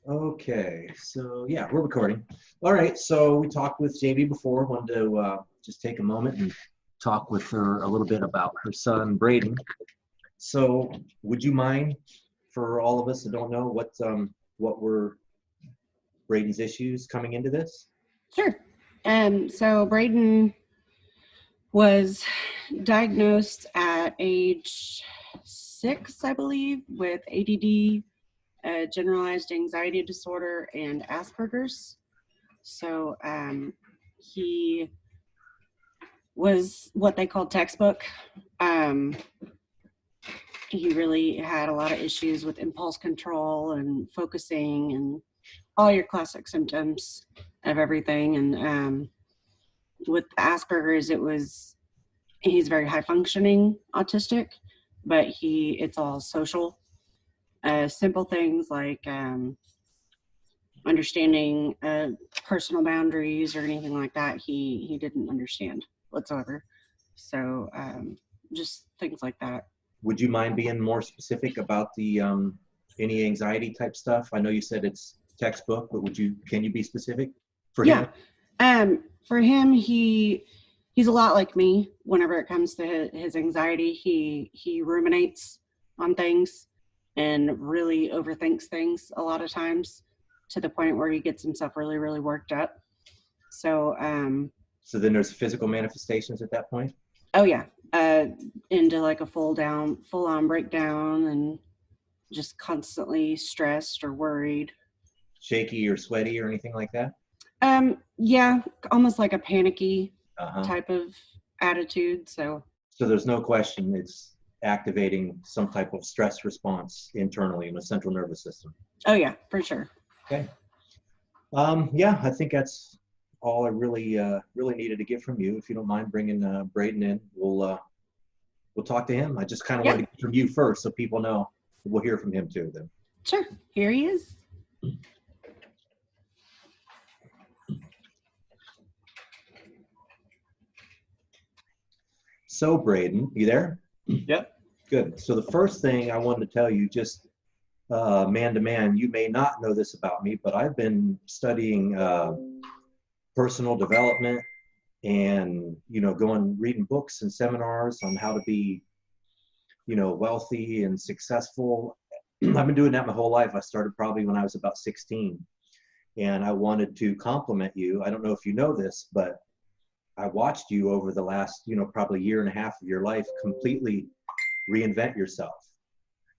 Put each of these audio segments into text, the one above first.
Okay, so yeah, we're recording. All right, so we talked with JB before. Wanted to just take a moment and talk with her a little bit about her son, Braden. So, would you mind, for all of us that don't know, what were Braden's issues coming into this? Sure. So Braden was diagnosed at age 6, I believe, with ADD, generalized anxiety disorder, and Aspergers. So he was what they call textbook. Um, he really had a lot of issues with impulse control and focusing and all your classic symptoms of everything. And with Asperger's, he's very high functioning autistic, but it's all social. Simple things like understanding personal boundaries or anything like that, he didn't understand whatsoever. So just things like that. Would you mind being more specific about the any anxiety type stuff? I know you said it's textbook, but can you be specific for him? For him, he's a lot like me. Whenever it comes to his anxiety, he ruminates on things and really overthinks things a lot of times, to the point where he gets himself really, really worked up. So so then there's physical manifestations at that point? Oh yeah, into like a full on breakdown, and just constantly stressed or worried. Shaky or sweaty or anything like that? Yeah, almost like a panicky type of attitude. So there's no question it's activating some type of stress response internally in the central nervous system. Oh yeah, for sure. Okay. Yeah, I think that's all I really needed to get from you. If you don't mind bringing Braden in, we'll talk to him. I just kind of wanted to get from you first, so people know. We'll hear from him too then. Sure. Here he is. So Braden, you there? Yep. Good. So the first thing I wanted to tell you, just man to man, you may not know this about me, but I've been studying personal development and, reading books and seminars on how to be, wealthy and successful. I've been doing that my whole life. I started probably when I was about 16. And I wanted to compliment you. I don't know if you know this, but I watched you over the last, probably year and a half of your life completely reinvent yourself.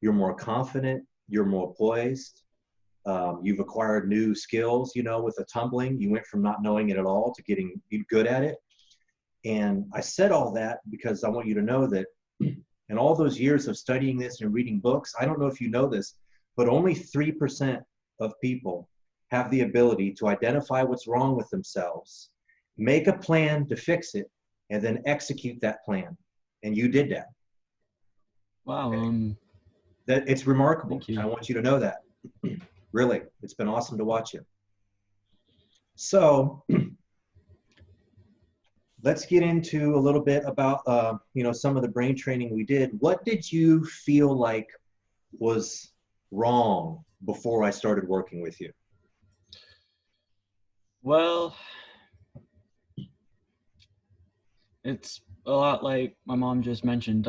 You're more confident, you're more poised. You've acquired new skills, with the tumbling. You went from not knowing it at all to getting good at it. And I said all that because I want you to know that in all those years of studying this and reading books, I don't know if you know this, but only 3% of people have the ability to identify what's wrong with themselves, make a plan to fix it, and then execute that plan. And you did that. Wow. Okay. That it's remarkable. I want you to know that. Really, it's been awesome to watch you. So let's get into a little bit about some of the brain training we did. What did you feel like was wrong before I started working with you? Well, it's a lot like my mom just mentioned.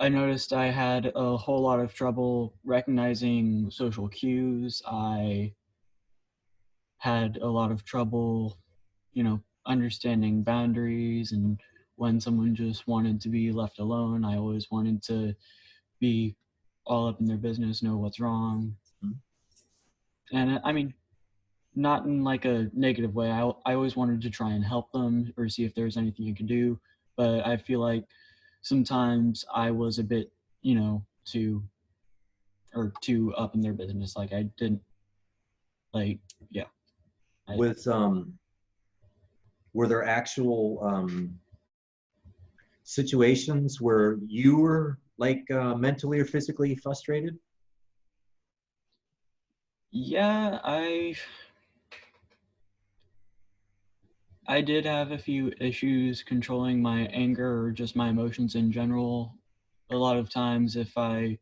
I noticed I had a whole lot of trouble recognizing social cues. I had a lot of trouble, understanding boundaries, and when someone just wanted to be left alone, I always wanted to be all up in their business, know what's wrong. Mm-hmm. And I mean, not in like a negative way. I always wanted to try and help them or see if there's anything you can do. But I feel like sometimes I was a bit, too up in their business. Like I didn't yeah. Were there actual situations where you were like mentally or physically frustrated? Yeah, I did have a few issues controlling my anger or just my emotions in general. A lot of times if I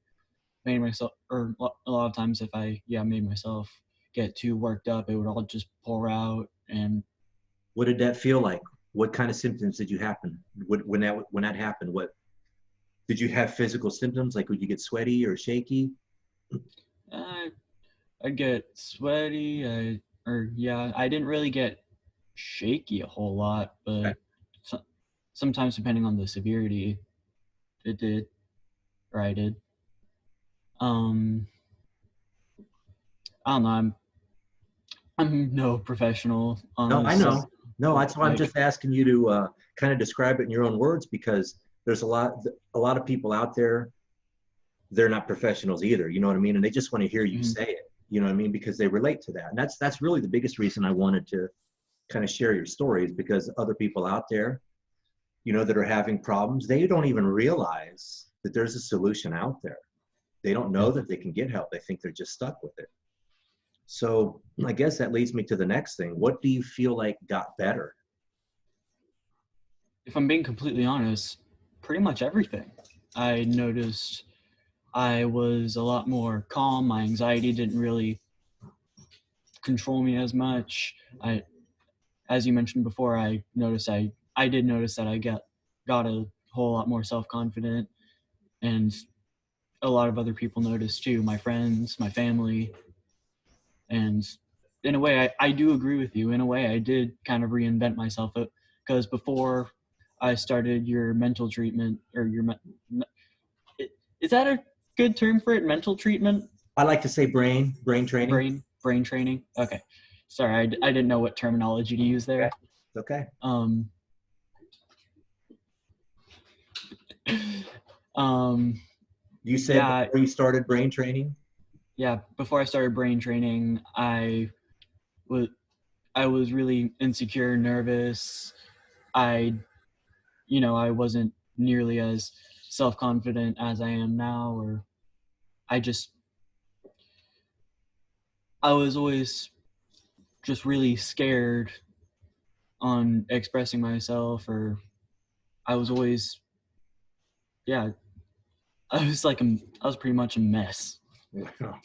made myself, or a lot of times if I, made myself get too worked up, it would all just pour out. And What did that feel like? What kind of symptoms did you happen when that happened? What did you have physical symptoms? Like, would you get sweaty or shaky? uh, I'd get sweaty. I didn't really get shaky a whole lot, Okay. but so, sometimes depending on the severity, it did, or I did. Um, I don't know. I'm no professional No, on I this. know. No, that's why I'm Like, just asking you to kind of describe it in your own words, because there's a lot of people out there. They're not professionals either. You know what I mean? And they just want to hear you mhm. say it. You know what I mean? Because they relate to that. And that's really the biggest reason I wanted to kind of share your stories, because other people out there, that are having problems, they don't even realize that there's a solution out there. They don't know Yeah. that they can get help. They think they're just stuck with it. So I guess that leads me to the next thing. What do you feel like got better? If I'm being completely honest, pretty much everything. I noticed I was a lot more calm. My anxiety didn't really control me as much. As you mentioned before, I did notice that I got a whole lot more self confident, and a lot of other people noticed too. My friends, my family, and in a way, I do agree with you. In a way, I did kind of reinvent myself because before I started your mental treatment or is that a good term for it? Mental treatment, I like to say brain training. brain training. Okay, sorry, I didn't know what terminology to use Okay. there. Okay. Um, um, You said yeah, before you started brain training? yeah. Before I started brain training, was I was really insecure, nervous. I I wasn't nearly as self confident as I am now, or I just I was always just really scared on expressing myself, or I was always yeah I was pretty much a mess.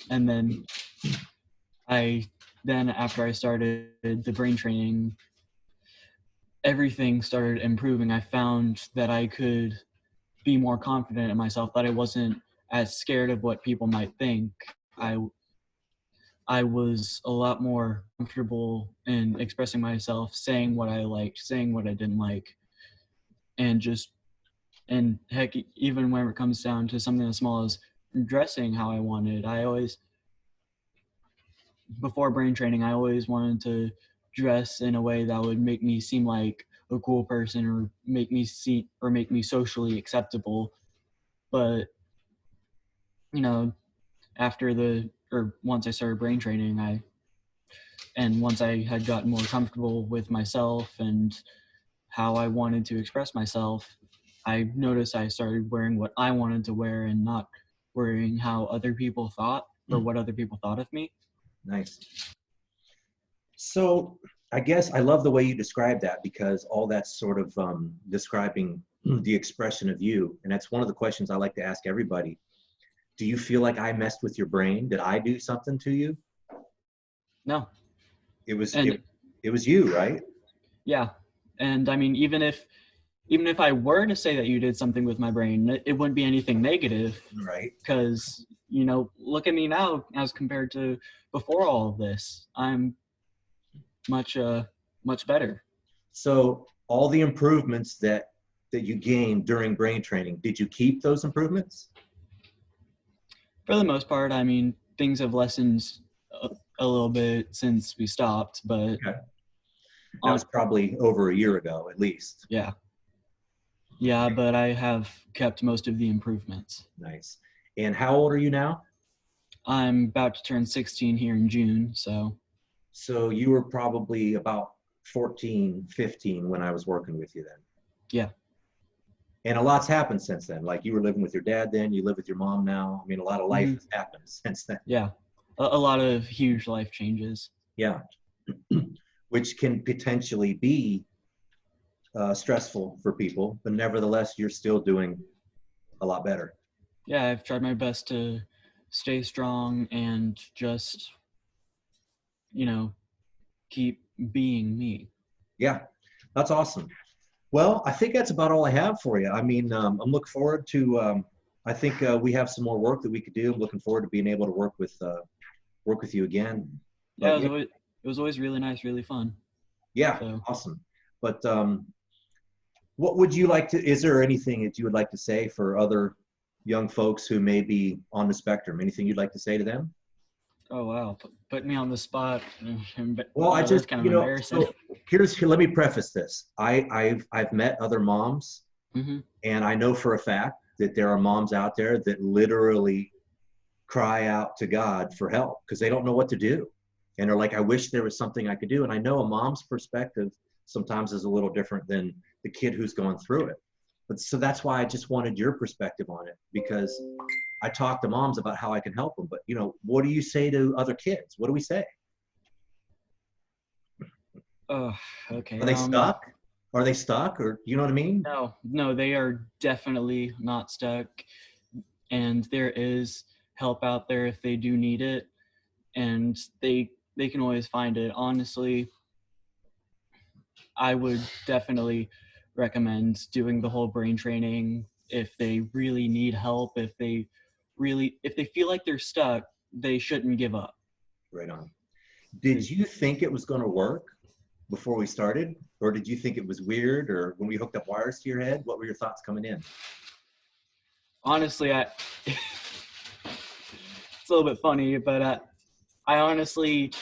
And I then after I started the brain training, everything started improving. I found that I could be more confident in myself, that I wasn't as scared of what people might think. I I was a lot more comfortable in expressing myself, saying what I liked, saying what I didn't like, and just and heck, even when it comes down to something as small as dressing how I wanted, I always before brain training, I always wanted to dress in a way that would make me seem like a cool person or make me socially acceptable. But you know, after the or once I started brain training, once I had gotten more comfortable with myself and how I wanted to express myself, I noticed I started wearing what I wanted to wear and not worrying how other people thought or what other people thought of me. Nice. So I guess I love the way you describe that, because all that's sort of describing the expression of you. And that's one of the questions I like to ask everybody. Do you feel like I messed with your brain? Did I do something to you? No. It was And it was you, right? yeah. And I mean, even if I were to say that you did something with my brain, it wouldn't be anything negative Right. because, look at me now as compared to before all of this. I'm much much better. So all the improvements that you gained during brain training, did you keep those improvements? For the most part, I mean, things have lessened a, a little bit since we stopped, but Okay. That on was probably over a year ago, at least. yeah. Yeah, but I have kept most of the improvements. Nice. And how old are you now? I'm about to turn 16 here in June, so So you were probably about 14, 15 when I was working with you then. yeah. And a lot's happened since then. Like, you were living with your dad then, you live with your mom now. I mean, a lot of life Hmm. has happened since then. Yeah. A lot of huge life changes. Yeah. Which can potentially be stressful for people, but nevertheless, you're still doing a lot better. Yeah, I've tried my best to stay strong and just, you know, keep being me. Yeah, that's awesome. Well, I think that's about all I have for you. I mean, I'm looking forward to. I think we have some more work that we could do. I'm looking forward to being able to work with you again. Yeah, But it was always really nice, really fun. yeah, So awesome. But what would you like to? Is there anything that you would like to say for other young folks who may be on the spectrum? Anything you'd like to say to them? oh wow, put me on the spot. Well, I That's just, kind of embarrassing. so let me preface this. I've met other moms, Hmm. and I know for a fact that there are moms out there that literally cry out to God for help because they don't know what to do. And they're like, I wish there was something I could do. And I know a mom's perspective sometimes is a little different than the kid who's going through it. But so that's why I just wanted your perspective on it, because I talk to moms about how I can help them. But, what do you say to other kids? What do we say? Oh, okay. Are they stuck? Are they stuck? Or you know what I mean? No, they are definitely not stuck, and there is help out there if they do need it, and they can always find it. Honestly, I would definitely recommend doing the whole brain training if they really need help. If they feel like they're stuck, they shouldn't give up. Right on. Did you think it was going to work before we started? Or did you think it was weird? Or when we hooked up wires to your head, what were your thoughts coming in? Honestly, it's a little bit funny, but I honestly,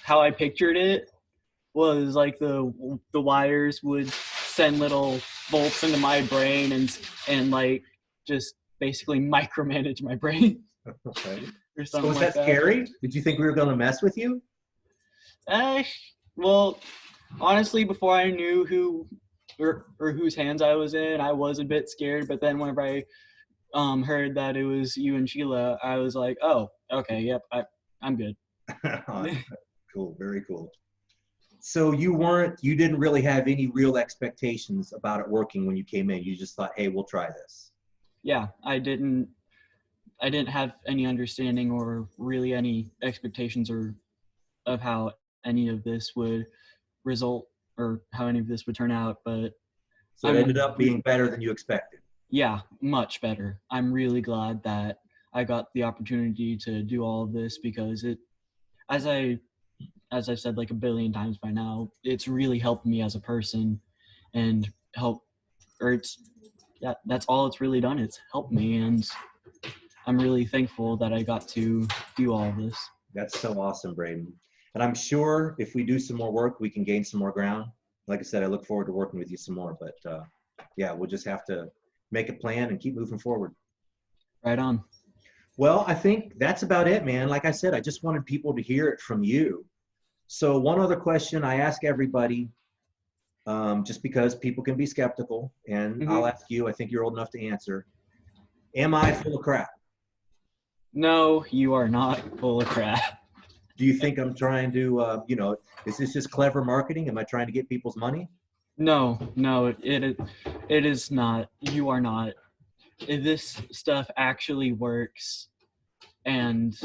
how I pictured it was like the wires would send little bolts into my brain and like just basically micromanage my brain Okay. or So something was like that that. scary? Did you think we were going to mess with you? Uh, well, honestly, before I knew who or whose hands I was in, I was a bit scared. But then whenever I heard that it was you and Sheila, I was like, oh, okay, yep, I'm good. Cool. Very cool. So you didn't really have any real expectations about it working when you came in. You just thought, hey, we'll try this. Yeah, I didn't have any understanding or really any expectations or of how any of this would result or how any of this would turn out, but So it ended up being better than you expected. yeah, much better. I'm really glad that I got the opportunity to do all of this because as I've said like a billion times by now, it's really helped me as a person and that's all it's really done. It's helped me, and I'm really thankful that I got to do all of this. That's so awesome, Braden. And I'm sure if we do some more work, we can gain some more ground. Like I said, I look forward to working with you some more. But yeah, we'll just have to make a plan and keep moving forward. Right on. Well, I think that's about it, man. Like I said, I just wanted people to hear it from you. So one other question I ask everybody, just because people can be skeptical, and I'll ask you, I think you're old enough to answer. Am I full of crap? No, you are not full of crap. Do you think I'm trying to, is this just clever marketing? Am I trying to get people's money? No, it is not. You are not. This stuff actually works, and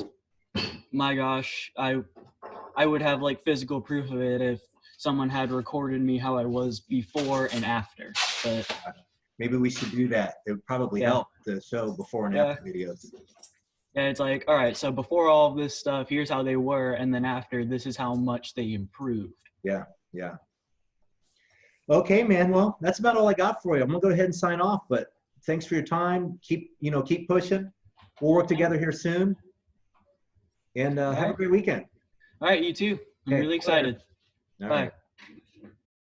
my gosh, I would have like physical proof of it if someone had recorded me how I was before and after. But maybe we should do that. It would probably help to show before and after videos. Yeah, it's like, all right, so before all of this stuff, here's how they were, and then after, this is how much they improved. Yeah. Okay, man. Well, that's about all I got for you. I'm gonna go ahead and sign off, but thanks for your time. Keep pushing. We'll work together here soon. And have a great weekend. All right, you too. I'm really excited. All Bye. right.